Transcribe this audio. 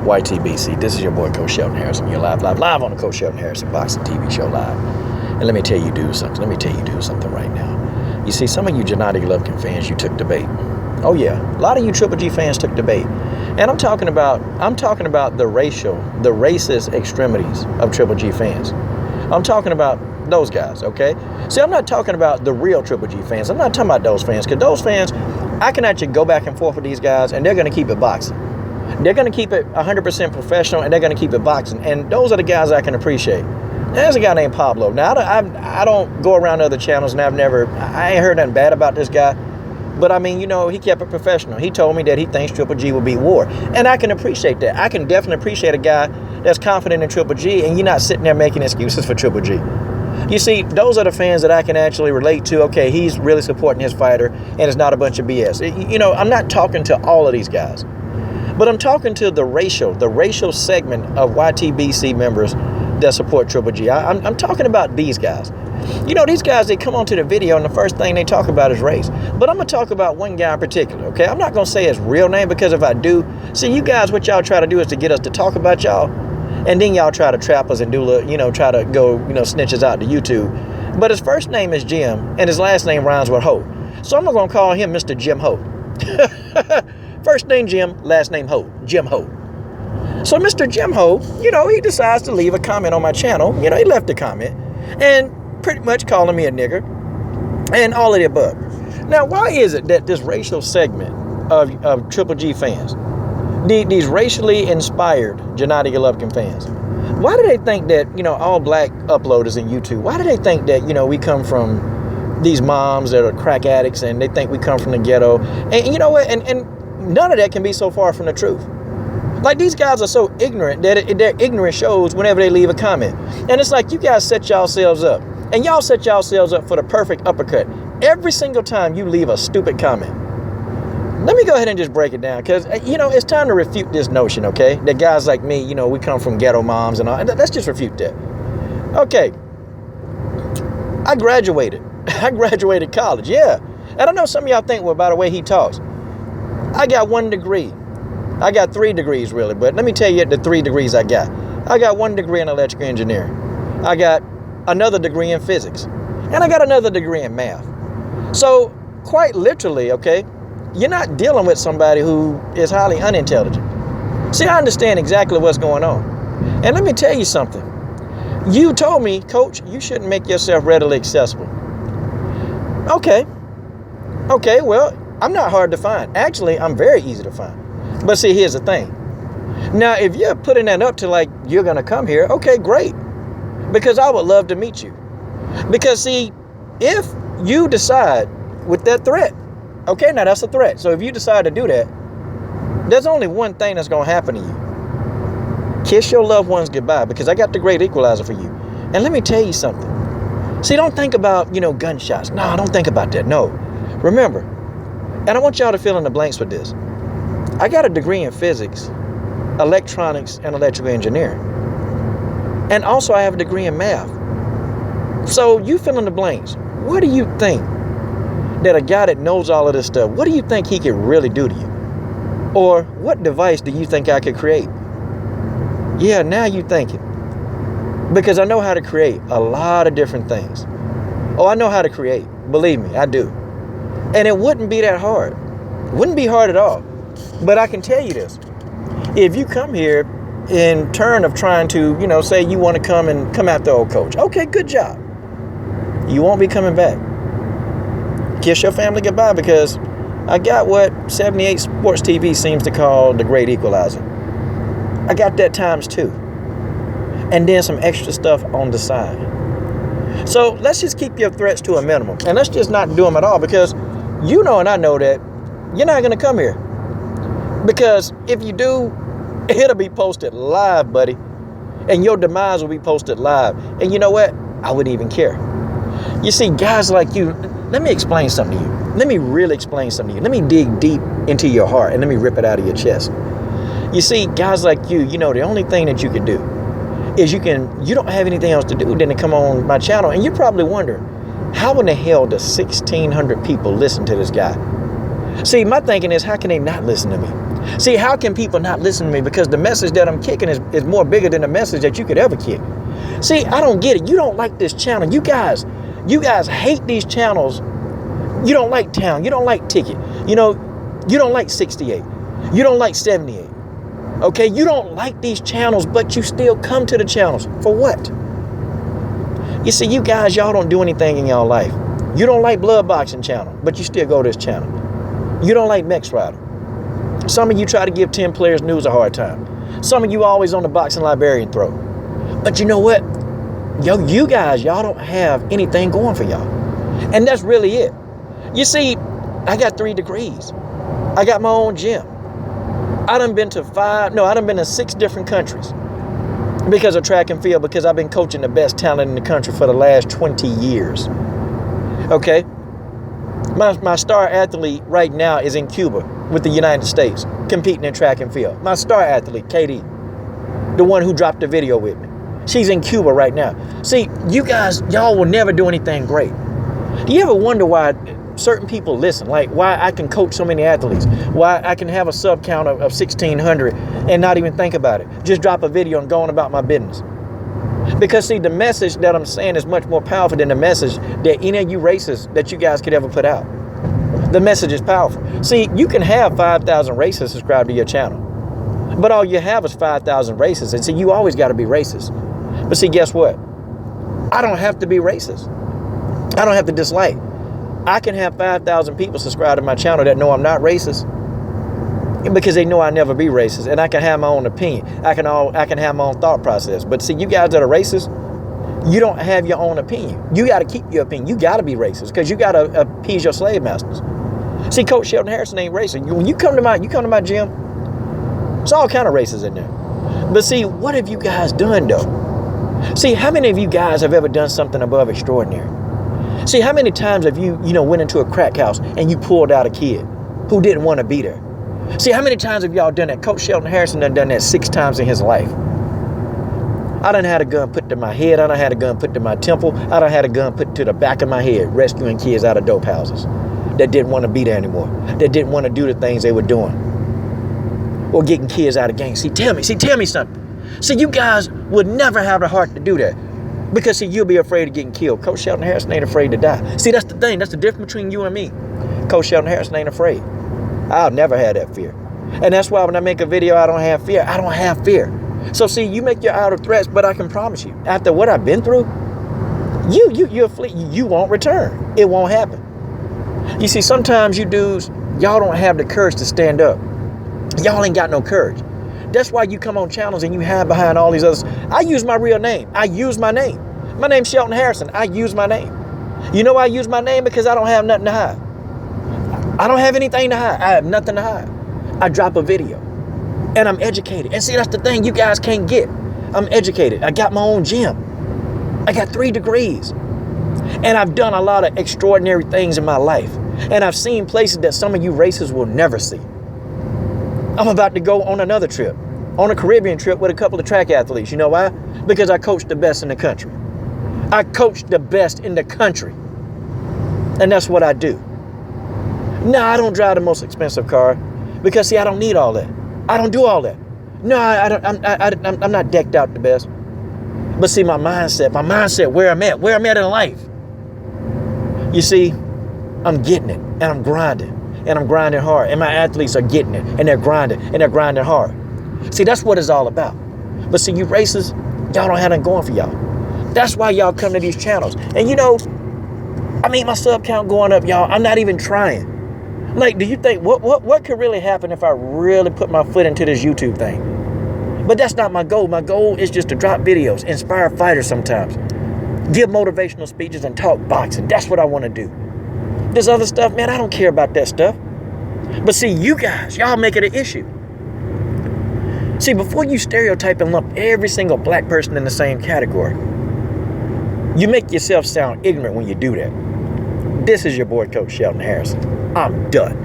YTBC, this is your boy Coach Shelton Harrison. You're live on the Coach Shelton Harrison Boxing TV show live. And let me tell you something right now. You see, some of you Gennady Golovkin fans, you took the bait. Oh yeah, a lot of you Triple G fans took the bait. And I'm talking about the racist extremities of Triple G fans. I'm talking about those guys, okay? See, I'm not talking about the real Triple G fans. I'm not talking about those fans, because those fans, I can actually go back and forth with these guys, and they're going to keep it boxing. They're going to keep it 100% professional, and they're going to keep it boxing. And those are the guys I can appreciate. There's a guy named Pablo. Now, I don't go around other channels, and I ain't heard nothing bad about this guy. But, I mean, he kept it professional. He told me that he thinks Triple G will beat Ward. And I can appreciate that. I can definitely appreciate a guy that's confident in Triple G, and you're not sitting there making excuses for Triple G. You see, those are the fans that I can actually relate to. Okay, he's really supporting his fighter, and it's not a bunch of BS. I'm not talking to all of these guys. But I'm talking to the racial segment of YTBC members that support Triple G. I'm talking about these guys. These guys, they come onto the video and the first thing they talk about is race. But I'm going to talk about one guy in particular, okay? I'm not going to say his real name, because if I do, see, you guys, what y'all try to do is to get us to talk about y'all, and then y'all try to trap us and try to go, snitch us out to YouTube. But his first name is Jim, and his last name rhymes with Ho. So I'm going to call him Mr. Jim Ho. First name Jim, last name Ho, Jim Ho. So Mr. Jim Ho, he decides to leave a comment on my channel. He left a comment and pretty much calling me a nigger and all of the above. Now, why is it that this racial segment of Triple G fans, these racially inspired Gennady Golovkin fans, why do they think that, all black uploaders in YouTube, why do they think that, we come from these moms that are crack addicts, and they think we come from the ghetto? And you know what? And none of that can be so far from the truth. Like, these guys are so ignorant that their ignorance shows whenever they leave a comment. And it's like, you guys set yourselves up. And y'all set yourselves up for the perfect uppercut every single time you leave a stupid comment. Let me go ahead and just break it down, because, it's time to refute this notion, okay? That guys like me, we come from ghetto moms and all. Let's just refute that. Okay. I graduated. I graduated college, yeah. And I know some of y'all think, well, by the way he talks, I got 1 degree. I got 3 degrees, really, but let me tell you the 3 degrees I got. I got 1 degree in electrical engineering. I got another degree in physics. And I got another degree in math. So, quite literally, okay, you're not dealing with somebody who is highly unintelligent. See, I understand exactly what's going on. And let me tell you something. You told me, Coach, you shouldn't make yourself readily accessible. Okay, well, I'm not hard to find. Actually, I'm very easy to find. But see, here's the thing. Now, if you're putting that up to like, you're going to come here, okay, great. Because I would love to meet you. Because see, if you decide with that threat, okay, now that's a threat. So if you decide to do that, there's only one thing that's going to happen to you. Kiss your loved ones goodbye, because I got the great equalizer for you. And let me tell you something. See, don't think about, gunshots. No, don't think about that. No. Remember, and I want y'all to fill in the blanks with this. I got a degree in physics, electronics, and electrical engineering. And also I have a degree in math. So you fill in the blanks. What do you think that a guy that knows all of this stuff, what do you think he could really do to you? Or what device do you think I could create? Yeah, now you're thinking. Because I know how to create a lot of different things. Oh, I know how to create. Believe me, I do. And it wouldn't be that hard. Wouldn't be hard at all. But I can tell you this. If you come here in turn of trying to, say you want to come after old Coach. Okay, good job. You won't be coming back. Kiss your family goodbye, because I got what 78 Sports TV seems to call the great equalizer. I got that times 2. And then some extra stuff on the side. So let's just keep your threats to a minimum. And let's just not do them at all, because and I know that you're not going to come here. Because if you do, it'll be posted live, buddy. And your demise will be posted live. And you know what? I wouldn't even care. You see, guys like you, let me explain something to you. Let me really explain something to you. Let me dig deep into your heart and let me rip it out of your chest. You see, guys like you, the only thing that you can do is you don't have anything else to do than to come on my channel. And you're probably wondering, how in the hell does 1,600 people listen to this guy? See, my thinking is, how can they not listen to me? See, how can people not listen to me? Because the message that I'm kicking is more bigger than the message that you could ever kick. See, I don't get it. You don't like this channel. You guys hate these channels. You don't like Town. You don't like Ticket. You don't like 68. You don't like 78. Okay, you don't like these channels, but you still come to the channels. For what? You see, you guys, y'all don't do anything in y'all life. You don't like Blood Boxing channel, but you still go to this channel. You don't like Mex Rider. Some of you try to give 10 Players News a hard time. Some of you always on the boxing librarian throat. But you know what? You guys, y'all don't have anything going for y'all. And that's really it. You see, I got 3 degrees. I got my own gym. I done been to 6 different countries because of track and field, because I've been coaching the best talent in the country for the last 20 years. Okay? My star athlete right now is in Cuba with the United States, competing in track and field. My star athlete, Katie, the one who dropped the video with me, she's in Cuba right now. See, you guys, y'all will never do anything great. Do you ever wonder why certain people listen? Like why I can coach so many athletes, why I can have a sub count of 1,600 and not even think about it. Just drop a video and go on about my business. Because see, the message that I'm saying is much more powerful than the message that any of you racists that you guys could ever put out. The message is powerful. See, you can have 5,000 racists subscribe to your channel, but all you have is 5,000 racists. And see, you always got to be racist. But see, guess what? I don't have to be racist. I don't have to dislike. I can have 5,000 people subscribe to my channel that know I'm not racist, because they know I'll never be racist, and I can have my own opinion. I can have my own thought process. But see, you guys that are racist, you don't have your own opinion. You got to keep your opinion. You got to be racist because you got to appease your slave masters. See, Coach Shelton Harrison ain't racist. When you come to my gym, it's all kind of racists in there. But see, what have you guys done though? See, how many of you guys have ever done something above extraordinary? See, how many times have you went into a crack house and you pulled out a kid who didn't want to be there? See, how many times have y'all done that? Coach Shelton Harrison done that 6 times in his life. I done had a gun put to my head. I done had a gun put to my temple. I done had a gun put to the back of my head, rescuing kids out of dope houses that didn't want to be there anymore, that didn't want to do the things they were doing, or getting kids out of gangs. See, tell me something. See, you guys would never have the heart to do that, because see, you'll be afraid of getting killed. Coach Shelton Harrison ain't afraid to die. See, that's the thing. That's the difference between you and me. Coach Shelton Harrison ain't afraid. I'll never have that fear. And that's why when I make a video, I don't have fear. I don't have fear. So see, you make your outer threats, but I can promise you, after what I've been through, you won't return. It won't happen. You see, sometimes you dudes, y'all don't have the courage to stand up. Y'all ain't got no courage. That's why you come on channels and you hide behind all these others. I use my real name. I use my name. My name's Shelton Harrison. I use my name. You know why I use my name? Because I don't have nothing to hide. I don't have anything to hide. I have nothing to hide. I drop a video and I'm educated. And see, that's the thing you guys can't get. I'm educated. I got my own gym. I got 3 degrees. And I've done a lot of extraordinary things in my life. And I've seen places that some of you racists will never see. I'm about to go on another trip, on a Caribbean trip with a couple of track athletes. You know why? Because I coach the best in the country. I coach the best in the country. And that's what I do. No, I don't drive the most expensive car because, see, I don't need all that. I don't do all that. No, I'm not decked out the best. But see, my mindset, where I'm at in life. You see, I'm getting it, and I'm grinding hard, and my athletes are getting it, and they're grinding hard. See, that's what it's all about. But see, you racists, y'all don't have nothing going for y'all. That's why y'all come to these channels. And my sub count going up, y'all. I'm not even trying. Like, do you think, what could really happen if I really put my foot into this YouTube thing? But that's not my goal. My goal is just to drop videos, inspire fighters sometimes, give motivational speeches, and talk boxing. That's what I want to do. This other stuff, man, I don't care about that stuff. But see, you guys, y'all make it an issue. See, before you stereotype and lump every single black person in the same category, you make yourself sound ignorant when you do that. This is your boy, Coach Shelton Harrison. I'm done.